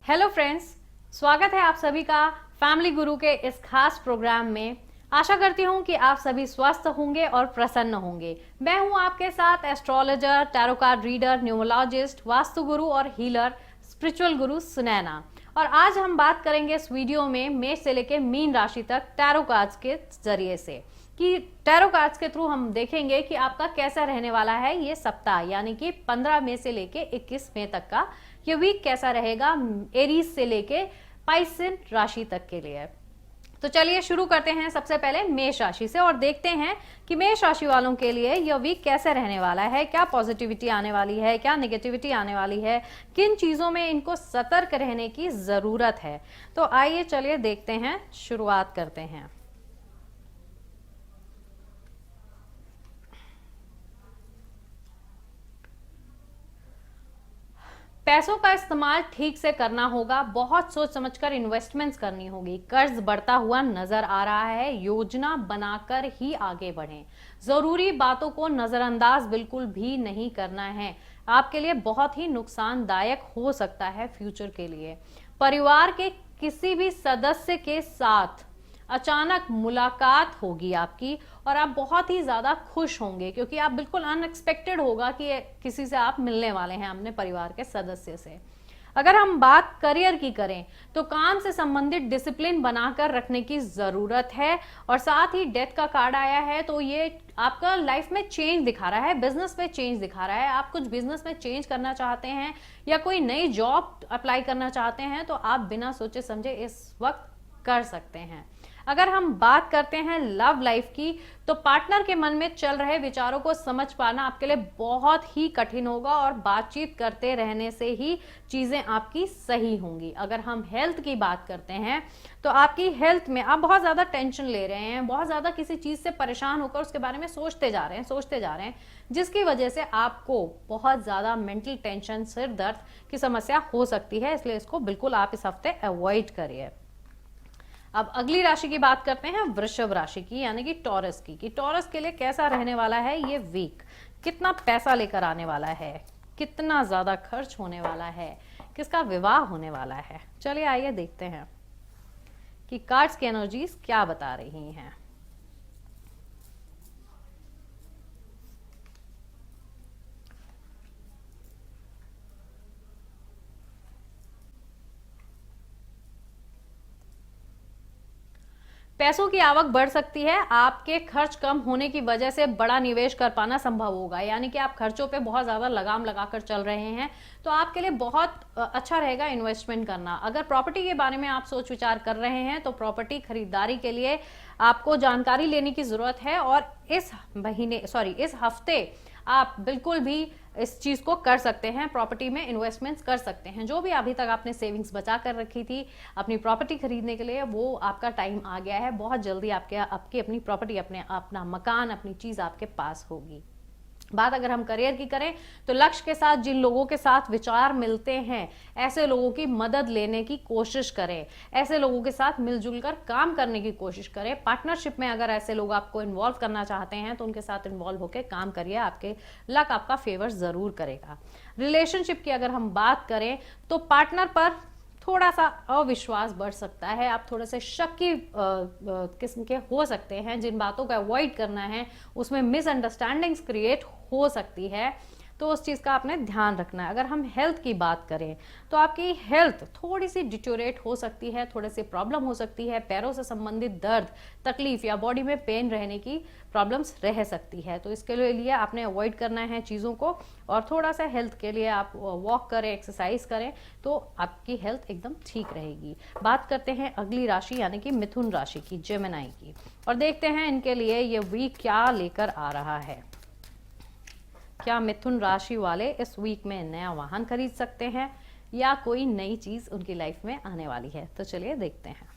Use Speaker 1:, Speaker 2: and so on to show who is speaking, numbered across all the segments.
Speaker 1: Hello friends, स्वागत है आप सभी का फैमिली गुरु के इस खास प्रोग्राम में। आशा करती हूँ कि आप सभी स्वस्थ होंगे और प्रसन्न होंगे। मैं हूँ आपके साथ astrologer, tarot card reader, numerologist, vastu गुरु और हीलर, स्पिरिचुअल गुरु सुनैना। और आज हम बात करेंगे इस वीडियो में मेष से लेकर मीन राशि तक टैरो कार्ड्स के जरिए से कि टैरो कार्ड्स के थ्रू हम देखेंगे कि आपका कैसा रहने वाला है ये सप्ताह, यानी कि 15 मई से लेके 21 मई तक का ये वीक कैसा रहेगा एरीज से लेके पाइसन राशि तक के लिए। तो चलिए शुरू करते हैं सबसे पहले मेष राशि से और देखते हैं कि मेष राशि वालों के लिए यह वीक कैसे रहने वाला है, क्या पॉजिटिविटी आने वाली है, क्या नेगेटिविटी आने वाली है, किन चीजों में इनको सतर्क रहने की जरूरत है। तो आइए चलिए देखते हैं, शुरुआत करते हैं। पैसों का इस्तेमाल ठीक से करना होगा, बहुत सोच समझकर इन्वेस्टमेंट्स करनी होगी। कर्ज बढ़ता हुआ नजर आ रहा है, योजना बनाकर ही आगे बढ़ें। जरूरी बातों को नजरअंदाज बिल्कुल भी नहीं करना है, आपके लिए बहुत ही नुकसानदायक हो सकता है फ्यूचर के लिए। परिवार के किसी भी सदस्य के साथ अचानक मुलाकात होगी आपकी और आप बहुत ही ज्यादा खुश होंगे क्योंकि आप बिल्कुल अनएक्सपेक्टेड होगा कि किसी से आप मिलने वाले हैं अपने परिवार के सदस्य से। अगर हम बात करियर की करें तो काम से संबंधित डिसिप्लिन बनाकर रखने की जरूरत है। और साथ ही डेथ का कार्ड आया है तो ये आपका लाइफ में चेंज दिखा रहा है, बिजनेस में चेंज दिखा रहा है। आप कुछ बिजनेस में चेंज करना चाहते हैं या कोई नई जॉब अप्लाई करना चाहते हैं तो आप बिना सोचे समझे इस वक्त कर सकते हैं। अगर हम बात करते हैं लव लाइफ की तो पार्टनर के मन में चल रहे विचारों को समझ पाना आपके लिए बहुत ही कठिन होगा और बातचीत करते रहने से ही चीजें आपकी सही होंगी। अगर हम हेल्थ की बात करते हैं तो आपकी हेल्थ में आप बहुत ज्यादा टेंशन ले रहे हैं, बहुत ज्यादा किसी चीज से परेशान होकर उसके बारे में सोचते जा रहे हैं जिसकी वजह से आपको बहुत ज्यादा मेंटल टेंशन, सिर दर्द की समस्या हो सकती है। इसलिए इसको बिल्कुल आप इस हफ्ते अवॉइड करिए। अब अगली राशि की बात करते हैं वृषभ राशि की, यानी कि टॉरस की, कि टॉरस के लिए कैसा रहने वाला है ये वीक, कितना पैसा लेकर आने वाला है, कितना ज्यादा खर्च होने वाला है, किसका विवाह होने वाला है। चलिए आइए देखते हैं कि कार्ड्स की एनर्जीज क्या बता रही हैं। पैसों की आवक बढ़ सकती है, आपके खर्च कम होने की वजह से बड़ा निवेश कर पाना संभव होगा, यानी कि आप खर्चों पे बहुत ज्यादा लगाम लगाकर चल रहे हैं तो आपके लिए बहुत अच्छा रहेगा इन्वेस्टमेंट करना। अगर प्रॉपर्टी के बारे में आप सोच विचार कर रहे हैं तो प्रॉपर्टी खरीदारी के लिए आपको जानकारी लेने की जरूरत है और इस हफ्ते आप बिल्कुल भी इस चीज को कर सकते हैं, प्रॉपर्टी में इन्वेस्टमेंट्स कर सकते हैं। जो भी अभी तक आपने सेविंग्स बचा कर रखी थी अपनी प्रॉपर्टी खरीदने के लिए, वो आपका टाइम आ गया है। बहुत जल्दी आपकी अपनी प्रॉपर्टी, अपना मकान, अपनी चीज आपके पास होगी। बात अगर हम करियर की करें तो लक्ष्य के साथ जिन लोगों के साथ विचार मिलते हैं ऐसे लोगों की मदद लेने की कोशिश करें, ऐसे लोगों के साथ मिलजुल कर काम करने की कोशिश करें। पार्टनरशिप में अगर ऐसे लोग आपको इन्वॉल्व करना चाहते हैं तो उनके साथ इन्वॉल्व होकर काम करिए, आपके लक आपका फेवर जरूर करेगा। रिलेशनशिप की अगर हम बात करें तो पार्टनर पर थोड़ा सा अविश्वास बढ़ सकता है, आप थोड़े से शक्की किस्म के हो सकते हैं। जिन बातों का अवॉइड करना है उसमें मिसअंडरस्टैंडिंग्स क्रिएट हो सकती है, तो उस चीज का आपने ध्यान रखना है। अगर हम हेल्थ की बात करें तो आपकी हेल्थ थोड़ी सी डिटोरेट हो सकती है, थोड़ी सी प्रॉब्लम हो सकती है, पैरों से संबंधित दर्द, तकलीफ या बॉडी में पेन रहने की प्रॉब्लम्स रह सकती है। तो इसके लिए आपने अवॉइड करना है चीज़ों को और थोड़ा सा हेल्थ के लिए आप वॉक करें, एक्सरसाइज करें तो आपकी हेल्थ एकदम ठीक रहेगी। बात करते हैं अगली राशि यानी कि मिथुन राशि की, जेमिनी की, और देखते हैं इनके लिए ये वीक क्या लेकर आ रहा है। क्या मिथुन राशि वाले इस वीक में नया वाहन खरीद सकते हैं या कोई नई चीज उनकी लाइफ में आने वाली है? तो चलिए देखते हैं।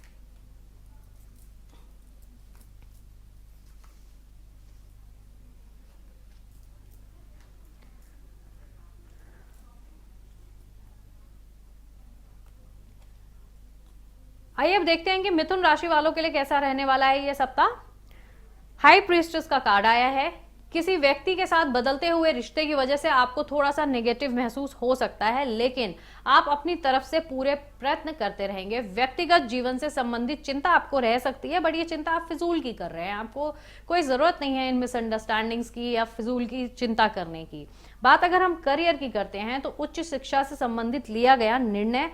Speaker 1: आइए अब देखते हैं कि मिथुन राशि वालों के लिए कैसा रहने वाला है ये सप्ताह। हाई प्रीस्टेस का कार्ड आया है, किसी व्यक्ति के साथ बदलते हुए रिश्ते की वजह से आपको थोड़ा सा नेगेटिव महसूस हो सकता है, लेकिन आप अपनी तरफ से पूरे प्रयत्न करते रहेंगे। व्यक्तिगत जीवन से संबंधित चिंता आपको रह सकती है, बट ये चिंता आप फिजूल की कर रहे हैं। आपको कोई जरूरत नहीं है इन मिसअंडरस्टैंडिंग्स की या फिजूल की चिंता करने की। बात अगर हम करियर की करते हैं तो उच्च शिक्षा से संबंधित लिया गया निर्णय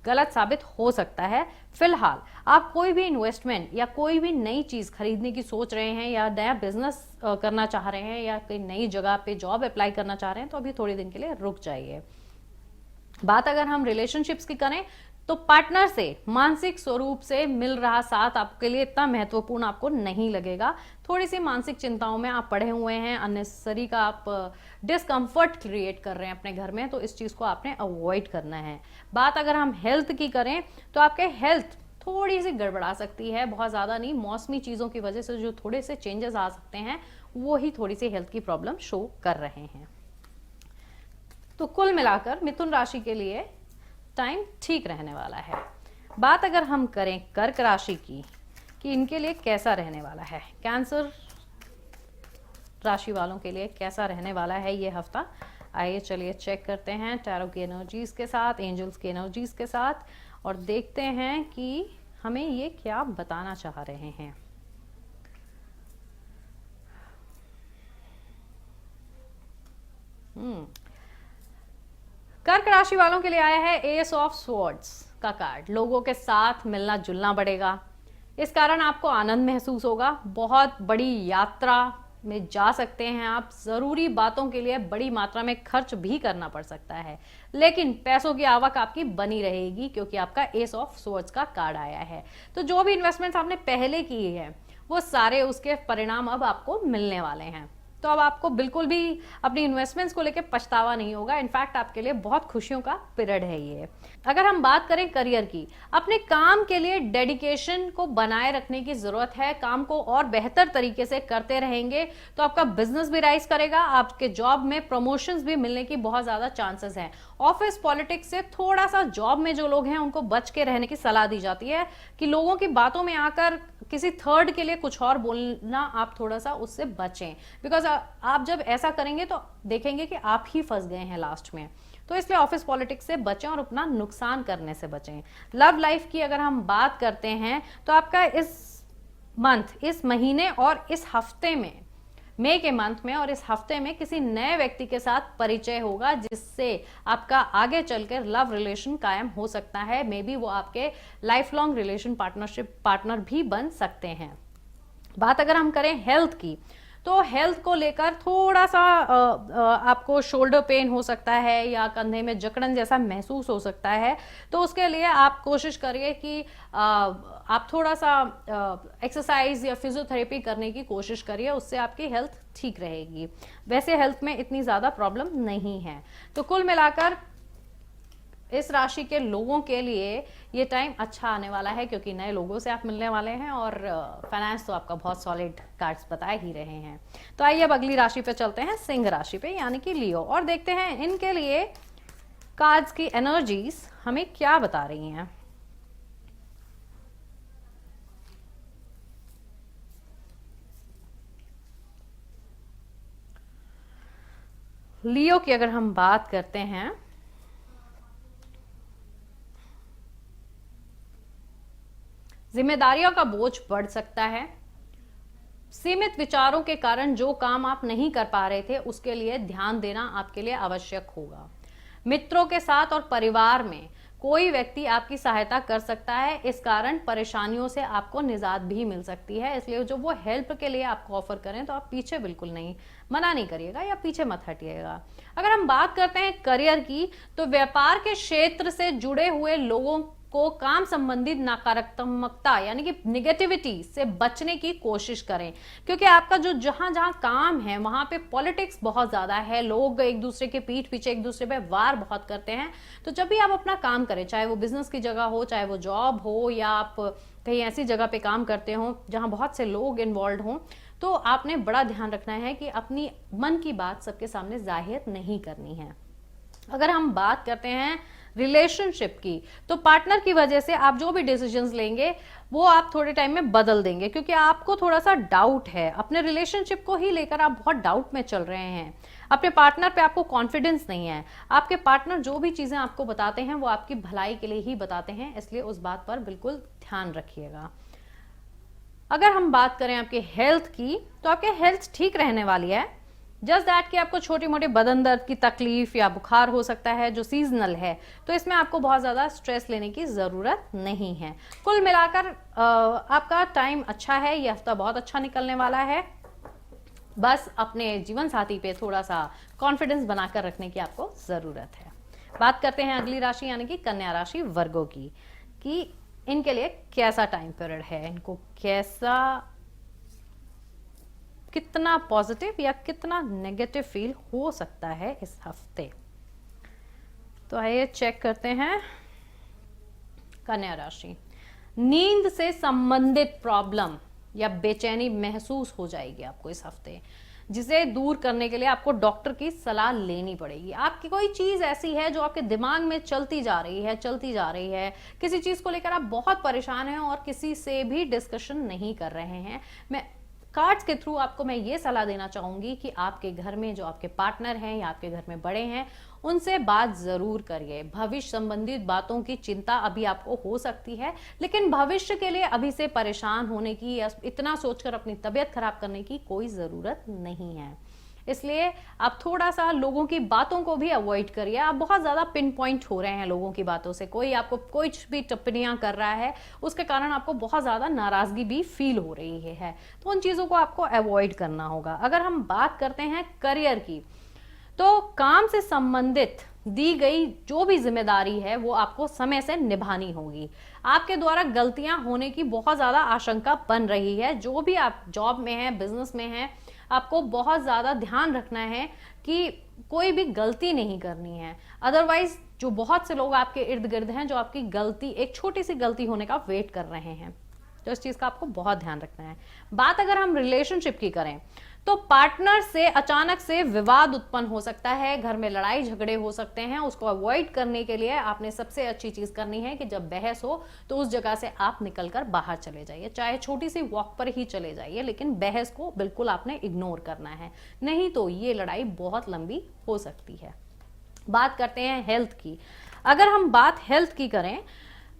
Speaker 1: गलत साबित हो सकता है। फिलहाल आप कोई भी इन्वेस्टमेंट या कोई भी नई चीज खरीदने की सोच रहे हैं या नया बिजनेस करना चाह रहे हैं या कोई नई जगह पे जॉब अप्लाई करना चाह रहे हैं तो अभी थोड़ी दिन के लिए रुक जाइए। बात अगर हम रिलेशनशिप्स की करें तो पार्टनर से मानसिक स्वरूप से मिल रहा साथ आपके लिए इतना महत्वपूर्ण आपको नहीं लगेगा। थोड़ी सी मानसिक चिंताओं में आप पड़े हुए हैं, अननेसेसरी का आप डिस्कंफर्ट क्रिएट कर रहे हैं अपने घर में, तो इस चीज को आपने अवॉइड करना है। बात अगर हम हेल्थ की करें तो आपके हेल्थ थोड़ी सी गड़बड़ा सकती है, बहुत ज्यादा नहीं, मौसमी चीजों की वजह से जो थोड़े से चेंजेस आ सकते हैं वो ही थोड़ी सी हेल्थ की प्रॉब्लम शो कर रहे हैं। तो कुल मिलाकर मिथुन राशि के लिए टाइम ठीक रहने वाला है। बात अगर हम करें कर्क राशि की कि इनके लिए कैसा रहने वाला है, कैंसर राशि वालों के लिए कैसा रहने वाला है ये हफ्ता, आइए चलिए चेक करते हैं टैरो की एनर्जीज के साथ, एंजल्स की एनर्जीज के साथ, और देखते हैं कि हमें ये क्या बताना चाह रहे हैं। कर्क राशि वालों के लिए आया है एस ऑफ स्वॉर्ड्स का कार्ड। लोगों के साथ मिलना जुलना बढ़ेगा, इस कारण आपको आनंद महसूस होगा। बहुत बड़ी यात्रा में जा सकते हैं आप, जरूरी बातों के लिए बड़ी मात्रा में खर्च भी करना पड़ सकता है, लेकिन पैसों की आवक आपकी बनी रहेगी क्योंकि आपका एस ऑफ स्वॉर्ड्स का कार्ड आया है। तो जो भी इन्वेस्टमेंट्स आपने पहले की है वो सारे उसके परिणाम अब आपको मिलने वाले हैं। तो अब आपको बिल्कुल भी अपनी इन्वेस्टमेंट्स को लेकर पछतावा नहीं होगा, इनफैक्ट आपके लिए बहुत खुशियों का पीरियड है ये। अगर हम बात करें करियर की, अपने काम के लिए डेडिकेशन को बनाए रखने की जरूरत है। काम को और बेहतर तरीके से करते रहेंगे तो आपका बिजनेस भी राइज करेगा, आपके जॉब में प्रमोशंस भी मिलने की बहुत ज्यादा चांसेस हैं। ऑफिस पॉलिटिक्स से थोड़ा सा जॉब में जो लोग हैं उनको बच के रहने की सलाह दी जाती है कि लोगों की बातों में आकर किसी थर्ड के लिए कुछ और बोलना, आप थोड़ा सा उससे बचें, बिकॉज आप जब ऐसा करेंगे तो देखेंगे कि आप ही फंस गए हैं लास्ट में। तो इसलिए ऑफिस पॉलिटिक्स से बचें और अपना नुकसान करने से बचें। लव लाइफ की अगर हम बात करते हैं तो आपका इस मंथ, इस महीने और इस हफ्ते में, मई के मंथ में और इस हफ्ते में किसी नए व्यक्ति के साथ परिचय होगा जिससे आपका आगे चलकर लव रिलेशन कायम हो सकता है। मे बी वो आपके life long relation partnership partner भी बन सकते हैं। बात अगर हम करें हेल्थ की तो हेल्थ को लेकर थोड़ा सा आपको शोल्डर पेन हो सकता है या कंधे में जकड़न जैसा महसूस हो सकता है, तो उसके लिए आप कोशिश करिए कि आप थोड़ा सा एक्सरसाइज या फिजियोथेरेपी करने की कोशिश करिए, उससे आपकी हेल्थ ठीक रहेगी। वैसे हेल्थ में इतनी ज़्यादा प्रॉब्लम नहीं है। तो कुल मिलाकर इस राशि के लोगों के लिए ये टाइम अच्छा आने वाला है क्योंकि नए लोगों से आप मिलने वाले हैं और फाइनेंस तो आपका बहुत सॉलिड कार्ड्स बता ही रहे हैं। तो आइए अब अगली राशि पे चलते हैं, सिंह राशि पे यानी कि लियो, और देखते हैं इनके लिए कार्ड्स की एनर्जीज हमें क्या बता रही हैं। लियो की अगर हम बात करते हैं जिम्मेदारियों का बोझ बढ़ सकता है। सीमित विचारों के कारण जो काम आप नहीं कर पा रहे थे उसके लिए ध्यान देना आपके लिए आवश्यक होगा। मित्रों के साथ और परिवार में कोई व्यक्ति आपकी सहायता कर सकता है, इस कारण परेशानियों से आपको निजात भी मिल सकती है। इसलिए जो वो हेल्प के लिए आपको ऑफर करें तो आप पीछे बिल्कुल नहीं, मना नहीं करिएगा या पीछे मत हटिएगा। अगर हम बात करते हैं करियर की तो व्यापार के क्षेत्र से जुड़े हुए लोगों को काम संबंधित नकारात्मकता यानी कि निगेटिविटी से बचने की कोशिश करें, क्योंकि आपका जो जहां जहां काम है वहां पे पॉलिटिक्स बहुत ज्यादा है, लोग एक दूसरे के पीठ पीछे एक दूसरे पे वार बहुत करते हैं। तो जब भी आप अपना काम करें, चाहे वो बिजनेस की जगह हो, चाहे वो जॉब हो, या आप कहीं ऐसी जगह पे काम करते हो जहां बहुत से लोग इन्वॉल्व हों, तो आपने बड़ा ध्यान रखना है कि अपनी मन की बात सबके सामने जाहिर नहीं करनी है। अगर हम बात करते हैं रिलेशनशिप की, तो पार्टनर की वजह से आप जो भी डिसीजंस लेंगे वो आप थोड़े टाइम में बदल देंगे, क्योंकि आपको थोड़ा सा डाउट है अपने रिलेशनशिप को ही लेकर, आप बहुत डाउट में चल रहे हैं, अपने पार्टनर पे आपको कॉन्फिडेंस नहीं है। आपके पार्टनर जो भी चीजें आपको बताते हैं वो आपकी भलाई के लिए ही बताते हैं, इसलिए उस बात पर बिल्कुल ध्यान रखिएगा। अगर हम बात करें आपके हेल्थ की, तो आपके हेल्थ ठीक रहने वाली है। जस्ट दैट कि आपको छोटी मोटी बदन दर्द की तकलीफ या बुखार हो सकता है जो सीजनल है, तो इसमें आपको बहुत ज़्यादा स्ट्रेस लेने की ज़रूरत नहीं है। कुल मिलाकर आपका टाइम अच्छा है, ये हफ्ता बहुत अच्छा निकलने वाला है। बस अपने जीवन साथी पे थोड़ा सा कॉन्फिडेंस बनाकर रखने की आपको ज़रूरत है। बात करते हैं अगली राशि यानी कि कन्या राशि वर्गों की, कि इनके लिए कैसा टाइम पीरियड है, इनको कैसा, कितना पॉजिटिव या कितना नेगेटिव फील हो सकता है इस हफ्ते। तो आइए चेक करते हैं। कन्या राशि, नींद से संबंधित प्रॉब्लम या बेचैनी महसूस हो जाएगी आपको इस हफ्ते, जिसे दूर करने के लिए आपको डॉक्टर की सलाह लेनी पड़ेगी। आपकी कोई चीज ऐसी है जो आपके दिमाग में चलती जा रही है, किसी चीज को लेकर आप बहुत परेशान हैं और किसी से भी डिस्कशन नहीं कर रहे हैं। मैं कार्ड्स के थ्रू आपको मैं ये सलाह देना चाहूंगी कि आपके घर में जो आपके पार्टनर हैं या आपके घर में बड़े हैं, उनसे बात जरूर करिए। भविष्य संबंधित बातों की चिंता अभी आपको हो सकती है, लेकिन भविष्य के लिए अभी से परेशान होने की या इतना सोचकर अपनी तबीयत खराब करने की कोई जरूरत नहीं है। इसलिए आप थोड़ा सा लोगों की बातों को भी अवॉइड करिए। आप बहुत ज्यादा पिन पॉइंट हो रहे हैं लोगों की बातों से, कोई आपको कोई भी टिप्पणियां कर रहा है, उसके कारण आपको बहुत ज्यादा नाराजगी भी फील हो रही है, तो उन चीजों को आपको अवॉइड करना होगा। अगर हम बात करते हैं करियर की, तो काम से संबंधित दी गई जो भी जिम्मेदारी है वो आपको समय से निभानी होगी। आपके द्वारा गलतियां होने की बहुत ज्यादा आशंका बन रही है। जो भी आप जॉब में हैं, बिजनेस में हैं, आपको बहुत ज्यादा ध्यान रखना है कि कोई भी गलती नहीं करनी है। अदरवाइज जो बहुत से लोग आपके इर्द गिर्द हैं जो आपकी गलती, एक छोटी सी गलती होने का वेट कर रहे हैं, तो इस चीज का आपको बहुत ध्यान रखना है। बात अगर हम रिलेशनशिप की करें, तो पार्टनर से अचानक से विवाद उत्पन्न हो सकता है, घर में लड़ाई झगड़े हो सकते हैं। उसको अवॉइड करने के लिए आपने सबसे अच्छी चीज करनी है कि जब बहस हो तो उस जगह से आप निकलकर बाहर चले जाइए, चाहे छोटी सी वॉक पर ही चले जाइए, लेकिन बहस को बिल्कुल आपने इग्नोर करना है, नहीं तो ये लड़ाई बहुत लंबी हो सकती है। बात करते हैं हेल्थ की। अगर हम बात हेल्थ की करें,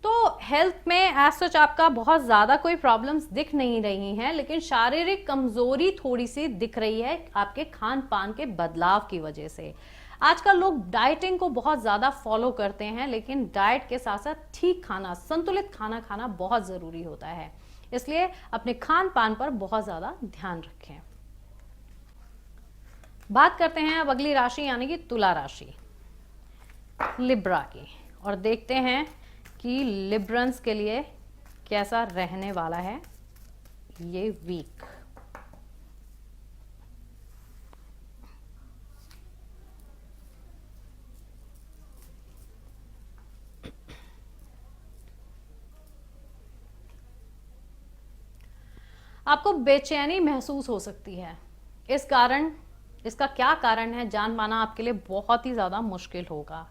Speaker 1: तो हेल्थ में एज सच आपका बहुत ज्यादा कोई प्रॉब्लम्स दिख नहीं रही हैं, लेकिन शारीरिक कमजोरी थोड़ी सी दिख रही है आपके खान पान के बदलाव की वजह से। आजकल लोग डाइटिंग को बहुत ज्यादा फॉलो करते हैं, लेकिन डाइट के साथ साथ ठीक खाना, संतुलित खाना खाना बहुत जरूरी होता है, इसलिए अपने खान पान पर बहुत ज्यादा ध्यान रखें। बात करते हैं अब अगली राशि यानी कि तुला राशि, लिब्रा की, और देखते हैं कि लिब्रंस के लिए कैसा रहने वाला है ये वीक। आपको बेचैनी महसूस हो सकती है, इसका क्या कारण है जान पाना आपके लिए बहुत ही ज्यादा मुश्किल होगा।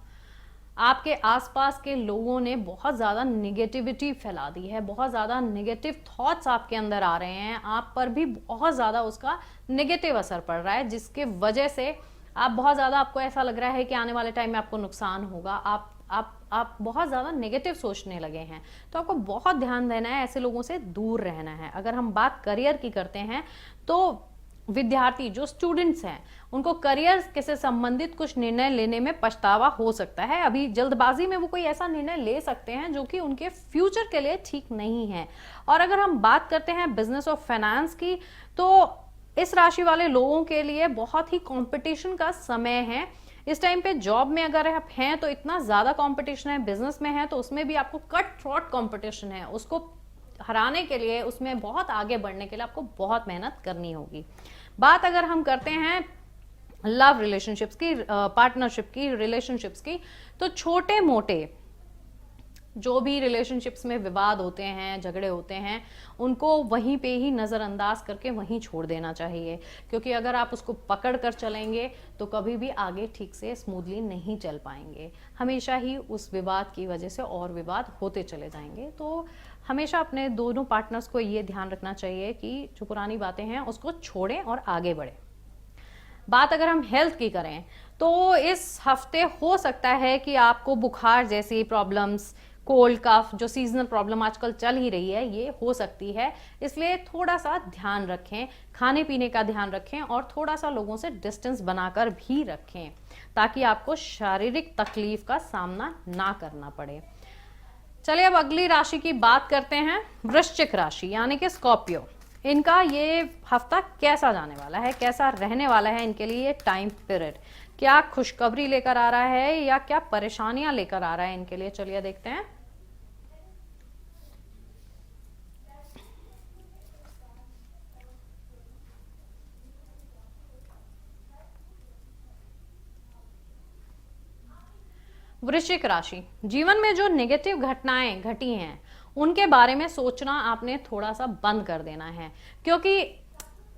Speaker 1: आपके आसपास के लोगों ने बहुत ज़्यादा निगेटिविटी फैला दी है, बहुत ज़्यादा नेगेटिव थॉट्स आपके अंदर आ रहे हैं, आप पर भी बहुत ज़्यादा उसका नेगेटिव असर पड़ रहा है, जिसके वजह से आप बहुत ज़्यादा, आपको ऐसा लग रहा है कि आने वाले टाइम में आपको नुकसान होगा। आप बहुत ज़्यादा नेगेटिव सोचने लगे हैं, तो आपको बहुत ध्यान देना है, ऐसे लोगों से दूर रहना है। अगर हम बात करियर की करते हैं, तो विद्यार्थी जो स्टूडेंट्स हैं उनको करियर के से संबंधित कुछ निर्णय लेने में पछतावा हो सकता है। अभी जल्दबाजी में वो कोई ऐसा निर्णय ले सकते हैं जो कि उनके फ्यूचर के लिए ठीक नहीं है। और अगर हम बात करते हैं बिजनेस और फाइनेंस की, तो इस राशि वाले लोगों के लिए बहुत ही कंपटीशन का समय है। इस टाइम पे जॉब में अगर आप हैं तो इतना ज्यादा कंपटीशन है, बिजनेस में है तो उसमें भी आपको कट थ्रोट कंपटीशन है, उसको हराने के लिए, उसमें बहुत आगे बढ़ने के लिए आपको बहुत मेहनत करनी होगी। बात अगर हम करते हैं लव रिलेशनशिप्स की, पार्टनरशिप की, रिलेशनशिप्स की, तो छोटे मोटे जो भी रिलेशनशिप्स में विवाद होते हैं, झगड़े होते हैं, उनको वहीं पे ही नज़रअंदाज करके वहीं छोड़ देना चाहिए, क्योंकि अगर आप उसको पकड़ कर चलेंगे तो कभी भी आगे ठीक से स्मूथली नहीं चल पाएंगे, हमेशा ही उस विवाद की वजह से और विवाद होते चले जाएंगे। तो हमेशा अपने दोनों पार्टनर्स को ये ध्यान रखना चाहिए कि जो पुरानी बातें हैं उसको छोड़ें और आगे बढ़ें। बात अगर हम हेल्थ की करें तो इस हफ्ते हो सकता है कि आपको बुखार जैसी प्रॉब्लम्स, कोल्ड कफ, जो सीजनल प्रॉब्लम आजकल चल ही रही है, ये हो सकती है। इसलिए थोड़ा सा ध्यान रखें, खाने पीने का ध्यान रखें और थोड़ा सा लोगों से डिस्टेंस बनाकर भी रखें, ताकि आपको शारीरिक तकलीफ का सामना ना करना पड़े। चलिए अब अगली राशि की बात करते हैं, वृश्चिक राशि यानी कि स्कॉर्पियो। इनका ये हफ्ता कैसा जाने वाला है, कैसा रहने वाला है इनके लिए ये टाइम पीरियड? क्या खुशखबरी लेकर आ रहा है या क्या परेशानियां लेकर आ रहा है इनके लिए? चलिए देखते हैं। वृश्चिक राशि, जीवन में जो नेगेटिव घटनाएं घटी हैं उनके बारे में सोचना आपने थोड़ा सा बंद कर देना है, क्योंकि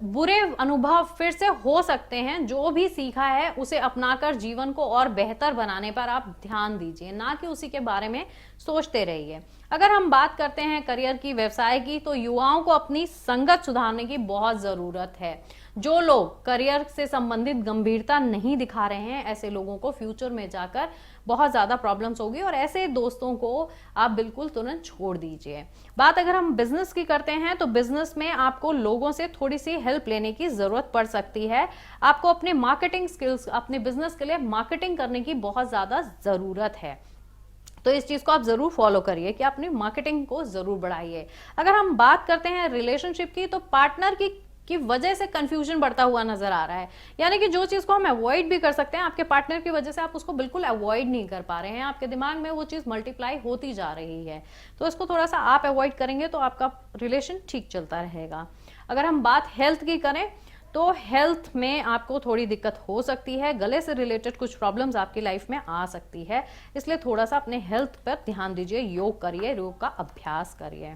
Speaker 1: बुरे अनुभव फिर से हो सकते हैं। जो भी सीखा है उसे अपनाकर जीवन को और बेहतर बनाने पर आप ध्यान दीजिए, ना कि उसी के बारे में सोचते रहिए। अगर हम बात करते हैं करियर की, व्यवसाय की, तो युवाओं को अपनी संगत सुधारने की बहुत जरूरत है। जो लोग करियर से संबंधित गंभीरता नहीं दिखा रहे हैं, ऐसे लोगों को फ्यूचर में जाकर बहुत ज्यादा प्रॉब्लम्स होगी और ऐसे दोस्तों को आप बिल्कुल तुरंत छोड़ दीजिए। बात अगर हम बिजनेस की करते हैं तो बिजनेस में आपको लोगों से थोड़ी सी हेल्प लेने की जरूरत पड़ सकती है। आपको अपने मार्केटिंग स्किल्स, अपने बिजनेस के लिए मार्केटिंग करने की बहुत ज्यादा जरूरत है, तो इस चीज को आप जरूर फॉलो करिए कि अपनी मार्केटिंग को जरूर बढ़ाइए। अगर हम बात करते हैं रिलेशनशिप की, तो पार्टनर की वजह से कंफ्यूजन बढ़ता हुआ नजर आ रहा है, यानी कि जो चीज को हम अवॉइड भी कर सकते हैं, आपके पार्टनर की वजह से आप उसको बिल्कुल अवॉइड नहीं कर पा रहे हैं, आपके दिमाग में वो चीज मल्टीप्लाई होती जा रही है। तो इसको थोड़ा सा आप अवॉइड करेंगे तो आपका रिलेशन ठीक चलता रहेगा। अगर हम बात हेल्थ की करें तो हेल्थ में आपको थोड़ी दिक्कत हो सकती है, गले से रिलेटेड कुछ प्रॉब्लम्स आपकी लाइफ में आ सकती है, इसलिए थोड़ा सा अपने हेल्थ पर ध्यान दीजिए, योग करिए, योग का अभ्यास करिए।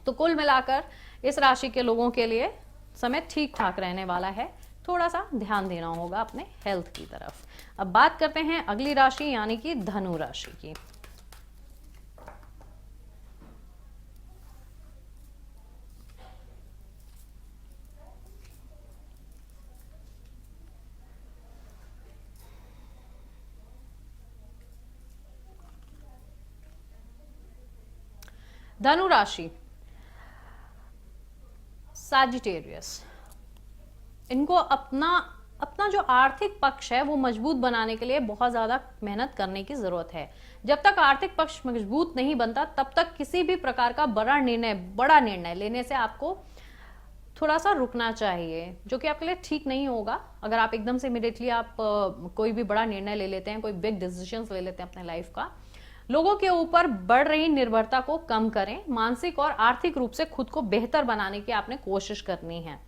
Speaker 1: तो कुल मिलाकर इस राशि के लोगों के लिए समय ठीक ठाक रहने वाला है, थोड़ा सा ध्यान देना होगा अपने हेल्थ की तरफ। अब बात करते हैं अगली राशि यानी कि धनु राशि की। धनु राशि, सैजिटेरियस, इनको अपना अपना जो आर्थिक पक्ष है वो मजबूत बनाने के लिए बहुत ज्यादा मेहनत करने की जरूरत है। जब तक आर्थिक पक्ष मजबूत नहीं बनता तब तक किसी भी प्रकार का बड़ा निर्णय लेने से आपको थोड़ा सा रुकना चाहिए, जो कि आपके लिए ठीक नहीं होगा। अगर आप एकदम से इमीडिएटली आप कोई भी बड़ा निर्णय ले लेते हैं, कोई बिग डिसीजंस ले लेते हैं अपने लाइफ का, लोगों के ऊपर बढ़ रही निर्भरता को कम करें। मानसिक और आर्थिक रूप से खुद को बेहतर बनाने की आपने कोशिश करनी है।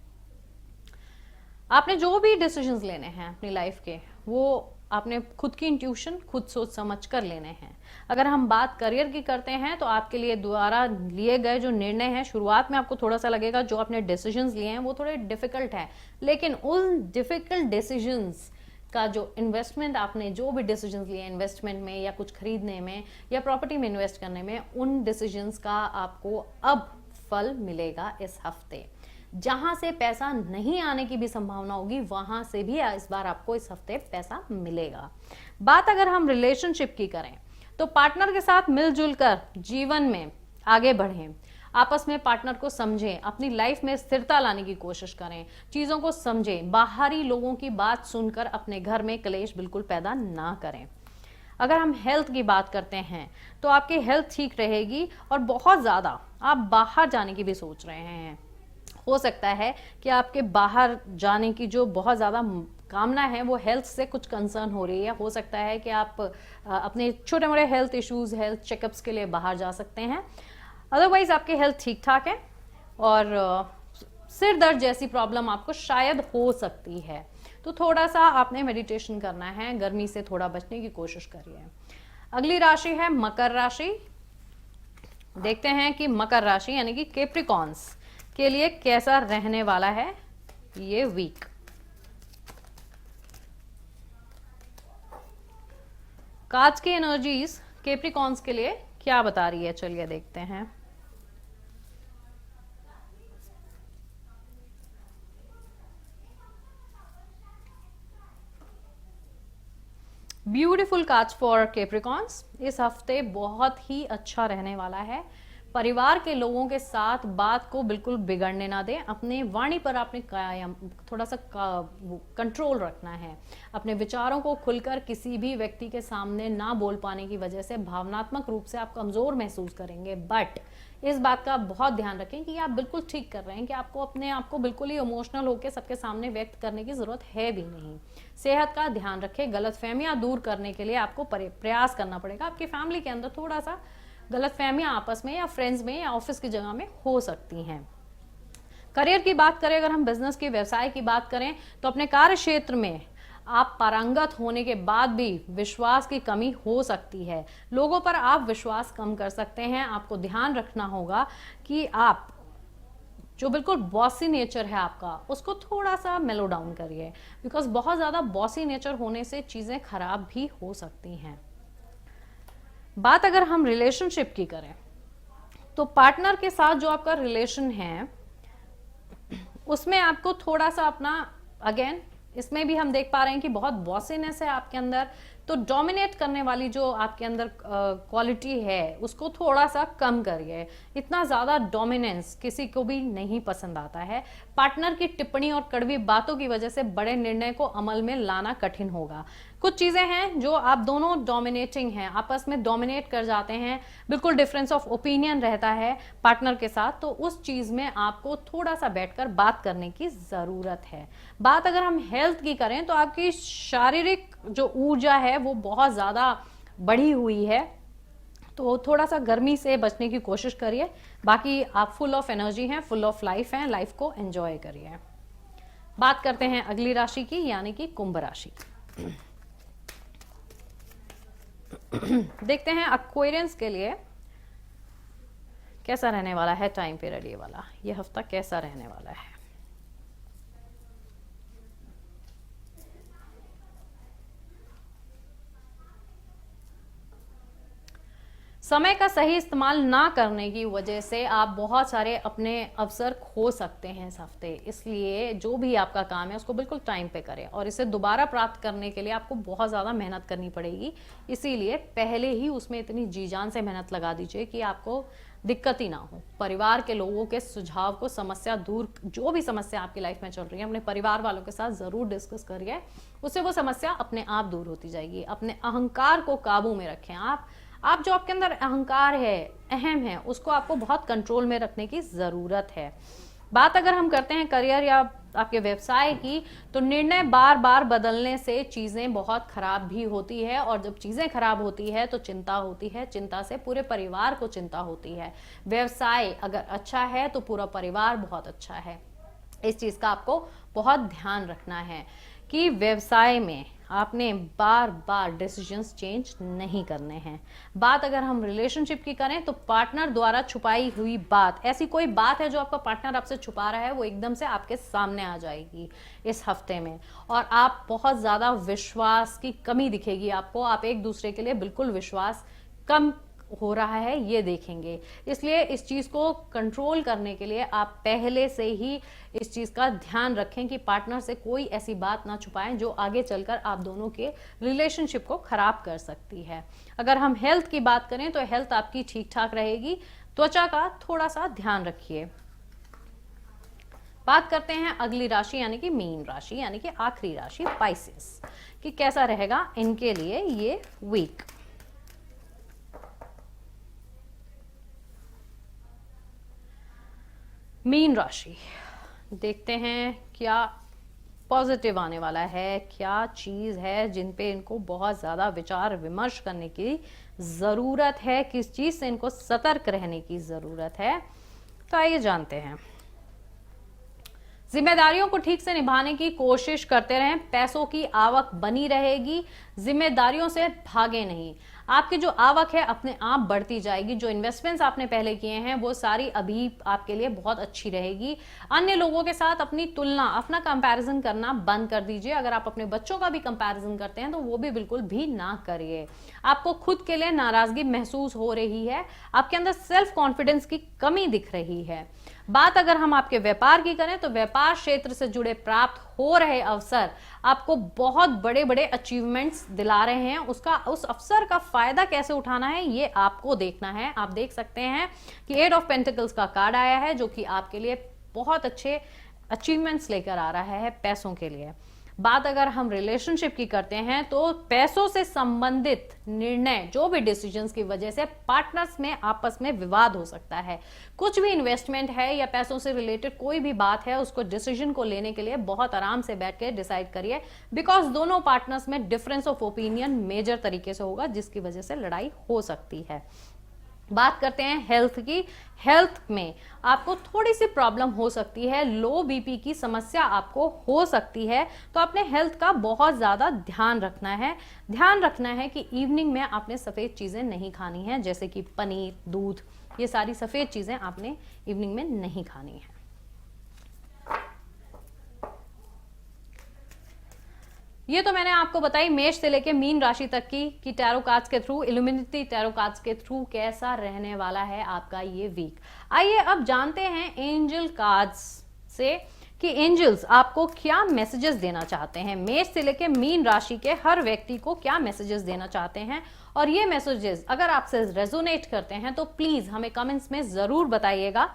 Speaker 1: आपने जो भी डिसीजंस लेने हैं अपनी लाइफ के, वो आपने खुद की इंट्यूशन, खुद सोच समझ कर लेने हैं। अगर हम बात करियर की करते हैं तो आपके लिए द्वारा लिए गए जो निर्णय हैं, शुरुआत में आपको थोड़ा सा लगेगा जो आपने डिसीजंस लिए हैं वो थोड़े डिफिकल्ट है, लेकिन उन डिफिकल्ट डिसीजंस का जो इन्वेस्टमेंट, आपने जो भी डिसीजंस लिए इन्वेस्टमेंट में या कुछ खरीदने में या प्रॉपर्टी में इन्वेस्ट करने में, उन डिसीजंस का आपको अब फल मिलेगा इस हफ्ते। जहां से पैसा नहीं आने की भी संभावना होगी, वहां से भी इस बार आपको इस हफ्ते पैसा मिलेगा। बात अगर हम रिलेशनशिप की करें तो पार्टनर के साथ मिलजुल कर जीवन में आगे बढ़ें, आपस में पार्टनर को समझें, अपनी लाइफ में स्थिरता लाने की कोशिश करें, चीजों को समझें, बाहरी लोगों की बात सुनकर अपने घर में क्लेश बिल्कुल पैदा ना करें। अगर हम हेल्थ की बात करते हैं तो आपकी हेल्थ ठीक रहेगी और बहुत ज्यादा आप बाहर जाने की भी सोच रहे हैं। हो सकता है कि आपके बाहर जाने की जो बहुत ज्यादा कामना है वो हेल्थ से कुछ कंसर्न हो रही है। हो सकता है कि आप अपने छोटे मोटे हेल्थ इश्यूज, हेल्थ चेकअप्स के लिए बाहर जा सकते हैं। अदरवाइज आपकी हेल्थ ठीक ठाक है और सिर दर्द जैसी प्रॉब्लम आपको शायद हो सकती है, तो थोड़ा सा आपने मेडिटेशन करना है, गर्मी से थोड़ा बचने की कोशिश करिए। अगली राशि है मकर राशि। देखते हैं कि मकर राशि यानी कि कैप्रिकॉन्स के लिए कैसा रहने वाला है ये वीक। कार्ड्स की एनर्जीज कैप्रिकॉन्स के लिए क्या बता रही है, चलिए देखते हैं। Beautiful cards for Capricorns. इस हफ्ते बहुत ही अच्छा रहने वाला है। परिवार के लोगों के साथ बात को बिल्कुल बिगड़ने ना दें। अपने वाणी पर आपने थोड़ा सा कंट्रोल रखना है। अपने विचारों को खुलकर किसी भी व्यक्ति के सामने ना बोल पाने की वजह से भावनात्मक रूप से आप कमजोर महसूस करेंगे, बट इस बात का बहुत ध्यान रखें कि आप बिल्कुल ठीक कर रहे हैं, कि आपको अपने आप को बिल्कुल ही इमोशनल होकर सबके सामने व्यक्त करने की जरूरत है भी नहीं। सेहत का ध्यान रखें। गलतफहमियां दूर करने के लिए आपको प्रयास करना पड़ेगा। आपकी फैमिली के अंदर थोड़ा सा गलतफहमियां आपस में या फ्रेंड्स में या ऑफिस की जगह में हो सकती हैं। करियर की बात करें, अगर हम बिजनेस की, व्यवसाय की बात करें, तो अपने कार्य क्षेत्र में आप पारंगत होने के बाद भी विश्वास की कमी हो सकती है। लोगों पर आप विश्वास कम कर सकते हैं। आपको ध्यान रखना होगा कि आप जो बिल्कुल बॉसी नेचर है आपका, उसको थोड़ा सा मेलो डाउन करिए, बिकॉज बहुत ज्यादा बॉसी नेचर होने से चीजें खराब भी हो सकती हैं। बात अगर हम रिलेशनशिप की करें, तो पार्टनर के साथ जो आपका रिलेशन है उसमें आपको थोड़ा सा अपना, अगेन इसमें भी हम देख पा रहे हैं कि बहुत बॉसीनेस है आपके अंदर, तो डोमिनेट करने वाली जो आपके अंदर क्वालिटी है उसको थोड़ा सा कम करिए। इतना ज्यादा डोमिनेंस किसी को भी नहीं पसंद आता है। पार्टनर की टिप्पणी और कड़वी बातों की वजह से बड़े निर्णय को अमल में लाना कठिन होगा। कुछ चीजें हैं जो आप दोनों डोमिनेटिंग हैं, आपस में डोमिनेट कर जाते हैं, बिल्कुल डिफरेंस ऑफ ओपिनियन रहता है पार्टनर के साथ, तो उस चीज में आपको थोड़ा सा बैठकर बात करने की जरूरत है। बात अगर हम हेल्थ की करें, तो आपकी शारीरिक जो ऊर्जा है वो बहुत ज्यादा बढ़ी हुई है, तो थोड़ा सा गर्मी से बचने की कोशिश करिए। बाकी आप फुल ऑफ एनर्जी हैं, फुल ऑफ लाइफ हैं, लाइफ को एंजॉय करिए। बात करते हैं अगली राशि की, यानी कि कुंभ राशि। देखते हैं एक्वेरियंस के लिए कैसा रहने वाला है टाइम पीरियड, ये वाला, ये हफ्ता कैसा रहने वाला है। समय का सही इस्तेमाल ना करने की वजह से आप बहुत सारे अपने अवसर खो सकते हैं इस हफ्ते। इसलिए जो भी आपका काम है उसको बिल्कुल टाइम पे करें, और इसे दोबारा प्राप्त करने के लिए आपको बहुत ज़्यादा मेहनत करनी पड़ेगी। इसीलिए पहले ही उसमें इतनी जी जान से मेहनत लगा दीजिए कि आपको दिक्कत ही ना हो। परिवार के लोगों के सुझाव को, समस्या दूर, जो भी समस्या आपकी लाइफ में चल रही है अपने परिवार वालों के साथ जरूर डिस्कस करिए, उससे वो समस्या अपने आप दूर होती जाएगी। अपने अहंकार को काबू में रखें। आप जो आपके अंदर अहंकार है, अहम है, उसको आपको बहुत कंट्रोल में रखने की जरूरत है। बात अगर हम करते हैं करियर या आपके व्यवसाय की, तो निर्णय बार बार बदलने से चीजें बहुत खराब भी होती है, और जब चीजें खराब होती है तो चिंता होती है, चिंता से पूरे परिवार को चिंता होती है। व्यवसाय अगर अच्छा है तो पूरा परिवार बहुत अच्छा है। इस चीज का आपको बहुत ध्यान रखना है कि व्यवसाय में आपने बार बार डिसीजंस चेंज नहीं करने हैं। बात अगर हम रिलेशनशिप की करें, तो पार्टनर द्वारा छुपाई हुई बात, ऐसी कोई बात है जो आपका पार्टनर आपसे छुपा रहा है, वो एकदम से आपके सामने आ जाएगी इस हफ्ते में, और आप बहुत ज्यादा विश्वास की कमी दिखेगी आपको। आप एक दूसरे के लिए बिल्कुल विश्वास कम हो रहा है ये देखेंगे। इसलिए इस चीज को कंट्रोल करने के लिए आप पहले से ही इस चीज का ध्यान रखें कि पार्टनर से कोई ऐसी बात ना छुपाएं जो आगे चलकर आप दोनों के रिलेशनशिप को खराब कर सकती है। अगर हम हेल्थ की बात करें, तो हेल्थ आपकी ठीक ठाक रहेगी। त्वचा का थोड़ा सा ध्यान रखिए। बात करते हैं अगली राशि यानी कि मीन राशि, यानी कि आखिरी राशि पाइसेस, कि कैसा रहेगा इनके लिए ये वीक। मीन राशि, देखते हैं क्या पॉजिटिव आने वाला है, क्या चीज है जिन पे इनको बहुत ज्यादा विचार विमर्श करने की जरूरत है, किस चीज से इनको सतर्क रहने की जरूरत है। तो आइए जानते हैं। जिम्मेदारियों को ठीक से निभाने की कोशिश करते रहें। पैसों की आवक बनी रहेगी। जिम्मेदारियों से भागे नहीं। आपकी जो आवक है अपने आप बढ़ती जाएगी। जो इन्वेस्टमेंट्स आपने पहले किए हैं वो सारी अभी आपके लिए बहुत अच्छी रहेगी। अन्य लोगों के साथ अपनी तुलना, अपना कंपैरिजन करना बंद कर दीजिए। अगर आप अपने बच्चों का भी कंपैरिजन करते हैं तो वो भी बिल्कुल भी ना करिए। आपको खुद के लिए नाराजगी महसूस हो रही है, आपके अंदर सेल्फ कॉन्फिडेंस की कमी दिख रही है। बात अगर हम आपके व्यापार की करें तो व्यापार क्षेत्र से जुड़े प्राप्त हो रहे अवसर आपको बहुत बड़े बड़े अचीवमेंट्स दिला रहे हैं। उस अवसर का फायदा कैसे उठाना है ये आपको देखना है। आप देख सकते हैं कि 8 ऑफ पेंटिकल्स का कार्ड आया है जो कि आपके लिए बहुत अच्छे अचीवमेंट्स लेकर आ रहा है पैसों के लिए। बात अगर हम रिलेशनशिप की करते हैं तो पैसों से संबंधित निर्णय, जो भी डिसीजंस की वजह से पार्टनर्स में आपस में विवाद हो सकता है। कुछ भी इन्वेस्टमेंट है या पैसों से रिलेटेड कोई भी बात है, उसको डिसीजन को लेने के लिए बहुत आराम से बैठ के डिसाइड करिए, बिकॉज दोनों पार्टनर्स में डिफरेंस ऑफ ओपिनियन मेजर तरीके से होगा जिसकी वजह से लड़ाई हो सकती है। बात करते हैं हेल्थ की। हेल्थ में आपको थोड़ी सी प्रॉब्लम हो सकती है, लो बीपी की समस्या आपको हो सकती है, तो अपने हेल्थ का बहुत ज्यादा ध्यान रखना है। ध्यान रखना है कि इवनिंग में आपने सफेद चीजें नहीं खानी है, जैसे कि पनीर, दूध, ये सारी सफेद चीजें आपने इवनिंग में नहीं खानी है। ये तो मैंने आपको बताई मेष से लेके मीन राशि तक की टैरो कार्ड्स के थ्रू, इल्यूमिनेटी टैरो कार्ड्स के थ्रू कैसा रहने वाला है आपका ये वीक। आइए अब जानते हैं एंजल कार्ड्स से कि एंजल्स आपको क्या मैसेजेस देना चाहते हैं। मेष से लेके मीन राशि के हर व्यक्ति को क्या मैसेजेस देना चाहते हैं, और ये मैसेजेस अगर आपसे रेजोनेट करते हैं तो प्लीज हमें कमेंट्स में जरूर बताइएगा,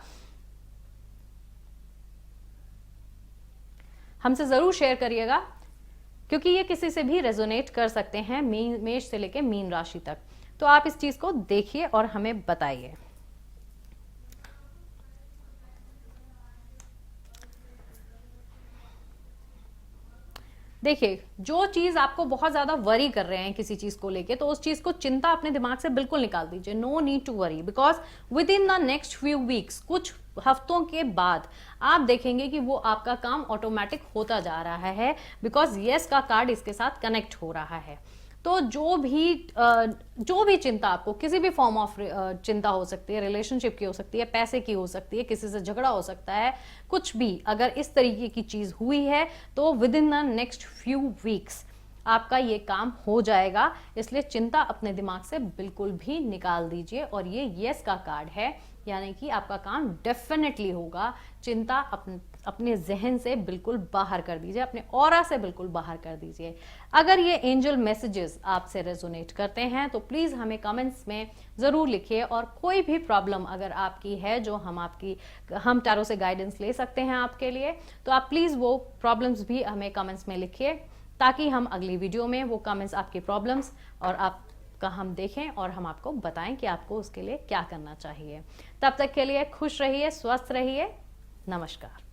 Speaker 1: हमसे जरूर शेयर करिएगा, क्योंकि ये किसी से भी रेजोनेट कर सकते हैं मेष से लेके मीन राशि तक। तो आप इस चीज को देखिए और हमें बताइए। देखिए, जो चीज आपको बहुत ज्यादा वरी कर रहे हैं किसी चीज को लेके, तो उस चीज को चिंता अपने दिमाग से बिल्कुल निकाल दीजिए। No need to worry, because within the next few weeks, कुछ हफ्तों के बाद आप देखेंगे कि वो आपका काम ऑटोमेटिक होता जा रहा है, बिकॉज यस का कार्ड इसके साथ कनेक्ट हो रहा है। तो जो भी चिंता आपको, किसी भी फॉर्म ऑफ चिंता हो सकती है, रिलेशनशिप की हो सकती है, पैसे की हो सकती है, किसी से झगड़ा हो सकता है, कुछ भी अगर इस तरीके की चीज हुई है तो with in the next few weeks आपका ये काम हो जाएगा। इसलिए चिंता अपने दिमाग से बिल्कुल भी निकाल दीजिए, और ये यस का कार्ड है, यानी कि आपका काम डेफिनेटली होगा। चिंता अपने जहन से बिल्कुल बाहर कर दीजिए, अपने ऑरा से बिल्कुल बाहर कर दीजिए। अगर ये एंजल मैसेजेस आपसे रेजोनेट करते हैं तो प्लीज हमें कमेंट्स में जरूर लिखिए, और कोई भी प्रॉब्लम अगर आपकी है जो हम टैरो से गाइडेंस ले सकते हैं आपके लिए, तो आप प्लीज वो प्रॉब्लम्स भी हमें कमेंट्स में लिखिए, ताकि हम अगली वीडियो में वो कमेंट्स, आपकी प्रॉब्लम्स और आपका हम देखें और हम आपको बताएं कि आपको उसके लिए क्या करना चाहिए। तब तक के लिए खुश रहिए, स्वस्थ रहिए, नमस्कार।